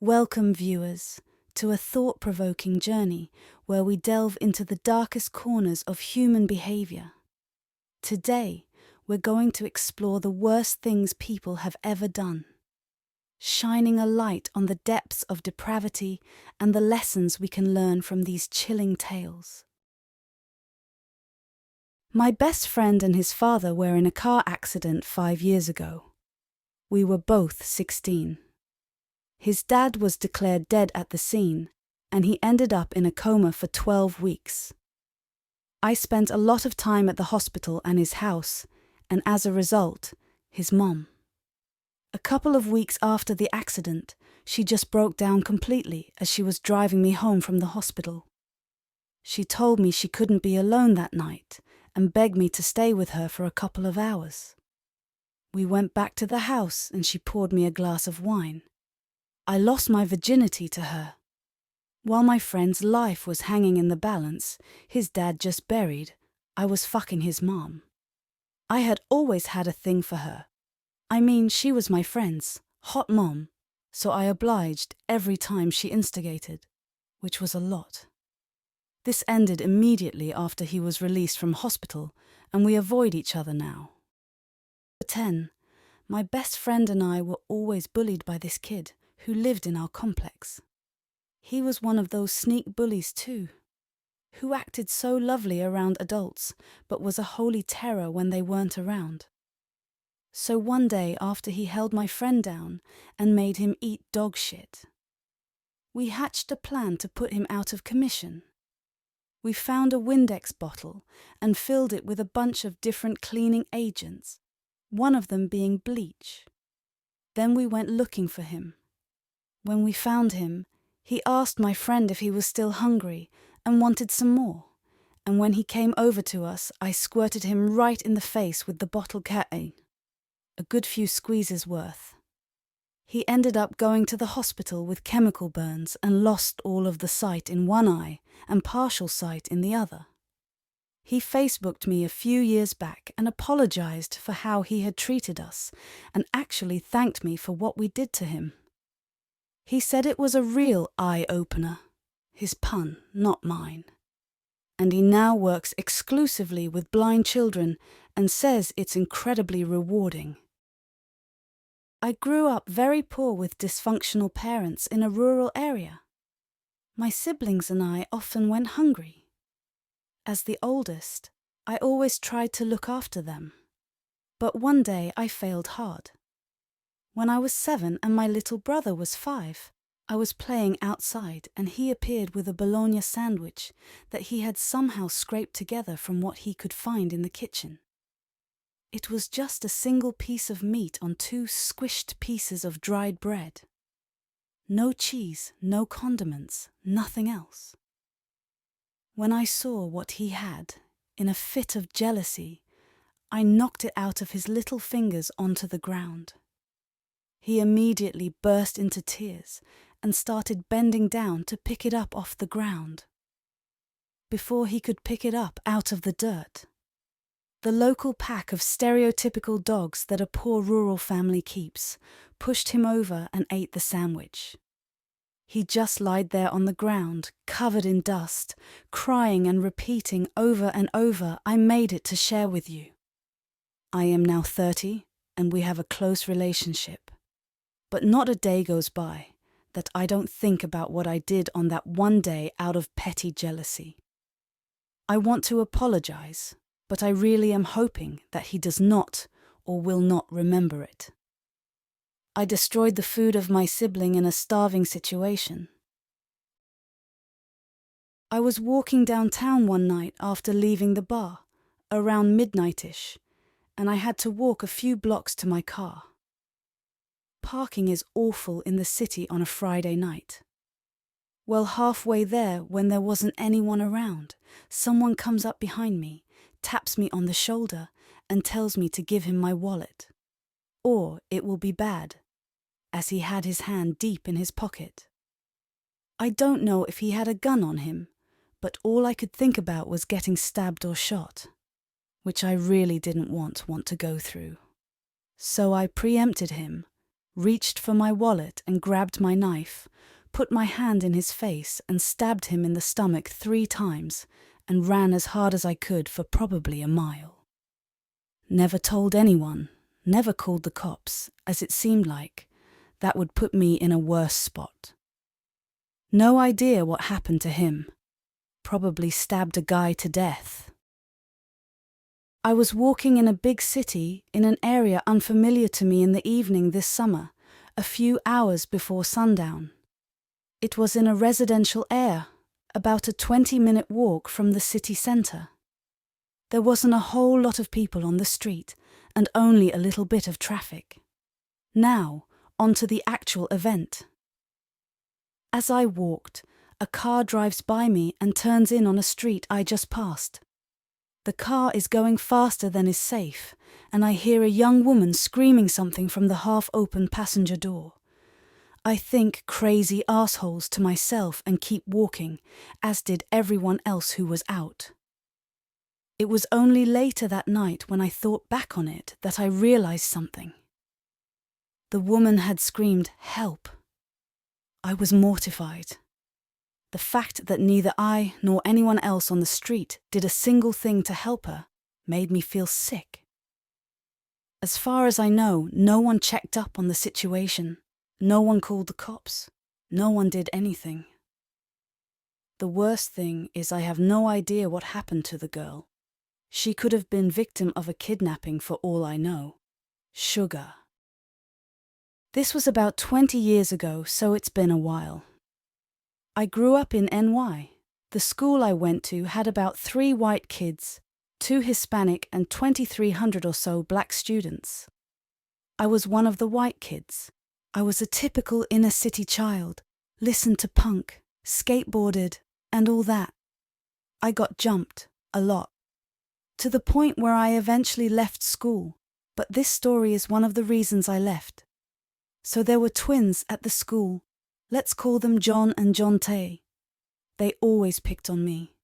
Welcome, viewers, to a thought-provoking journey where we delve into the darkest corners of human behavior. Today, we're going to explore the worst things people have ever done, shining a light on the depths of depravity and the lessons we can learn from these chilling tales. My best friend and his father were in a car accident 5 years ago. We were both 16. His dad was declared dead at the scene, and he ended up in a coma for 12 weeks. I spent a lot of time at the hospital and his house, and as a result, his mom. A couple of weeks after the accident, she just broke down completely as she was driving me home from the hospital. She told me she couldn't be alone that night and begged me to stay with her for a couple of hours. We went back to the house and she poured me a glass of wine. I lost my virginity to her. While my friend's life was hanging in the balance, his dad just buried, I was fucking his mom. I had always had a thing for her. I mean, she was my friend's hot mom, so I obliged every time she instigated, which was a lot. This ended immediately after he was released from hospital, and we avoid each other now. At 10, my best friend and I were always bullied by this kid who lived in our complex. He was one of those sneak bullies too, who acted so lovely around adults but was a holy terror when they weren't around. So one day after he held my friend down and made him eat dog shit, we hatched a plan to put him out of commission. We found a Windex bottle and filled it with a bunch of different cleaning agents, one of them being bleach. Then we went looking for him. When we found him, he asked my friend if he was still hungry and wanted some more, and when he came over to us, I squirted him right in the face with the bottle cap, a good few squeezes worth. He ended up going to the hospital with chemical burns and lost all of the sight in one eye and partial sight in the other. He Facebooked me a few years back and apologized for how he had treated us and actually thanked me for what we did to him. He said it was a real eye-opener, his pun, not mine. And he now works exclusively with blind children and says it's incredibly rewarding. I grew up very poor with dysfunctional parents in a rural area. My siblings and I often went hungry. As the oldest, I always tried to look after them. But one day I failed hard. When I was 7 and my little brother was 5, I was playing outside and he appeared with a bologna sandwich that he had somehow scraped together from what he could find in the kitchen. It was just a single piece of meat on 2 squished pieces of dried bread. No cheese, no condiments, nothing else. When I saw what he had, in a fit of jealousy, I knocked it out of his little fingers onto the ground. He immediately burst into tears and started bending down to pick it up off the ground. Before he could pick it up out of the dirt, the local pack of stereotypical dogs that a poor rural family keeps pushed him over and ate the sandwich. He just lied there on the ground, covered in dust, crying and repeating over and over, "I made it to share with you." I am now 30 and we have a close relationship. But not a day goes by that I don't think about what I did on that one day out of petty jealousy. I want to apologize, but I really am hoping that he does not or will not remember it. I destroyed the food of my sibling in a starving situation. I was walking downtown one night after leaving the bar, around midnight-ish, and I had to walk a few blocks to my car. Parking is awful in the city on a Friday night. Well, halfway there, when there wasn't anyone around, someone comes up behind me, taps me on the shoulder, and tells me to give him my wallet. Or it will be bad, as he had his hand deep in his pocket. I don't know if he had a gun on him, but all I could think about was getting stabbed or shot, which I really didn't want to go through. So I preempted him, reached for my wallet and grabbed my knife, put my hand in his face and stabbed him in the stomach 3 times, and ran as hard as I could for probably a mile. Never told anyone, never called the cops, as it seemed like that would put me in a worse spot. No idea what happened to him. Probably stabbed a guy to death. I was walking in a big city in an area unfamiliar to me in the evening this summer, a few hours before sundown. It was in a residential area, about a 20-minute walk from the city centre. There wasn't a whole lot of people on the street and only a little bit of traffic. Now, on to the actual event. As I walked, a car drives by me and turns in on a street I just passed. The car is going faster than is safe, and I hear a young woman screaming something from the half-open passenger door. I think crazy assholes to myself and keep walking, as did everyone else who was out. It was only later that night when I thought back on it that I realized something. The woman had screamed, "Help!" I was mortified. The fact that neither I nor anyone else on the street did a single thing to help her made me feel sick. As far as I know, no one checked up on the situation. No one called the cops. No one did anything. The worst thing is I have no idea what happened to the girl. She could have been victim of a kidnapping for all I know. Sugar. This was about 20 years ago, so it's been a while. I grew up in NY. The school I went to had about 3 white kids, 2 Hispanic and 2,300 or so black students. I was one of the white kids. I was a typical inner-city child, listened to punk, skateboarded, and all that. I got jumped, a lot. To the point where I eventually left school, but this story is one of the reasons I left. So there were twins at the school. Let's call them John and John Tay. They always picked on me.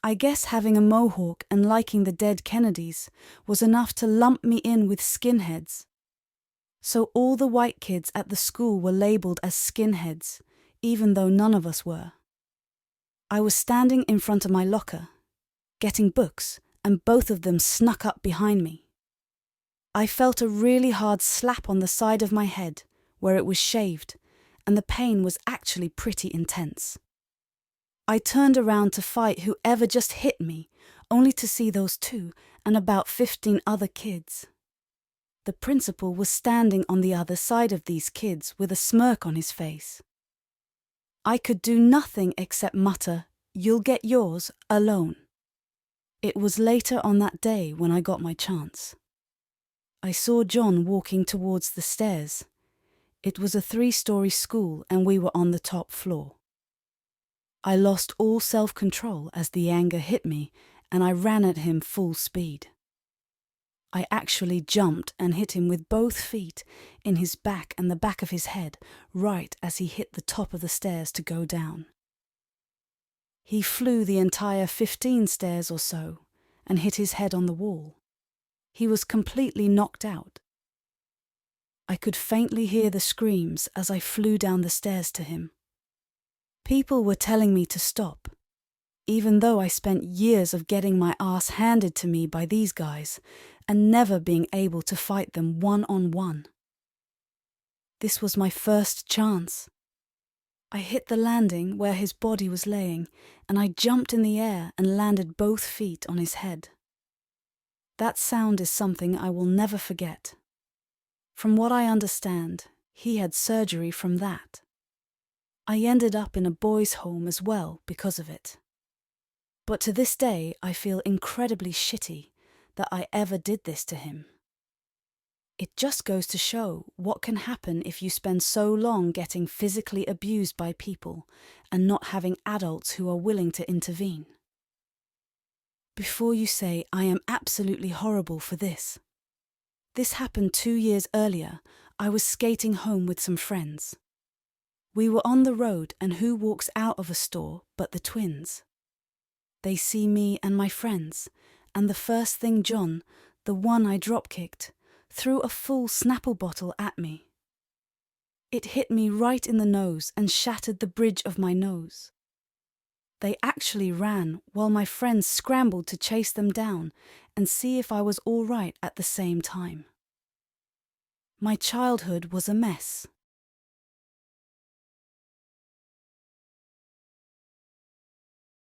I guess having a mohawk and liking the dead Kennedys was enough to lump me in with skinheads. So all the white kids at the school were labelled as skinheads, even though none of us were. I was standing in front of my locker, getting books, and both of them snuck up behind me. I felt a really hard slap on the side of my head, where it was shaved, and the pain was actually pretty intense. I turned around to fight whoever just hit me, only to see those 2 and about 15 other kids. The principal was standing on the other side of these kids with a smirk on his face. I could do nothing except mutter, "You'll get yours alone." It was later on that day when I got my chance. I saw John walking towards the stairs. It was a 3-story school and we were on the top floor. I lost all self-control as the anger hit me and I ran at him full speed. I actually jumped and hit him with both feet in his back and the back of his head, right as he hit the top of the stairs to go down. He flew the entire 15 stairs or so and hit his head on the wall. He was completely knocked out. I could faintly hear the screams as I flew down the stairs to him. People were telling me to stop, even though I spent years of getting my ass handed to me by these guys and never being able to fight them one-on-one. This was my first chance. I hit the landing where his body was laying, and I jumped in the air and landed both feet on his head. That sound is something I will never forget. From what I understand, he had surgery from that. I ended up in a boys' home as well because of it. But to this day, I feel incredibly shitty that I ever did this to him. It just goes to show what can happen if you spend so long getting physically abused by people and not having adults who are willing to intervene. Before you say, I am absolutely horrible for this. This happened 2 years earlier. I was skating home with some friends. We were on the road and who walks out of a store but the twins? They see me and my friends, and the first thing John, the one I drop-kicked, threw a full Snapple bottle at me. It hit me right in the nose and shattered the bridge of my nose. They actually ran while my friends scrambled to chase them down and see if I was all right at the same time. My childhood was a mess.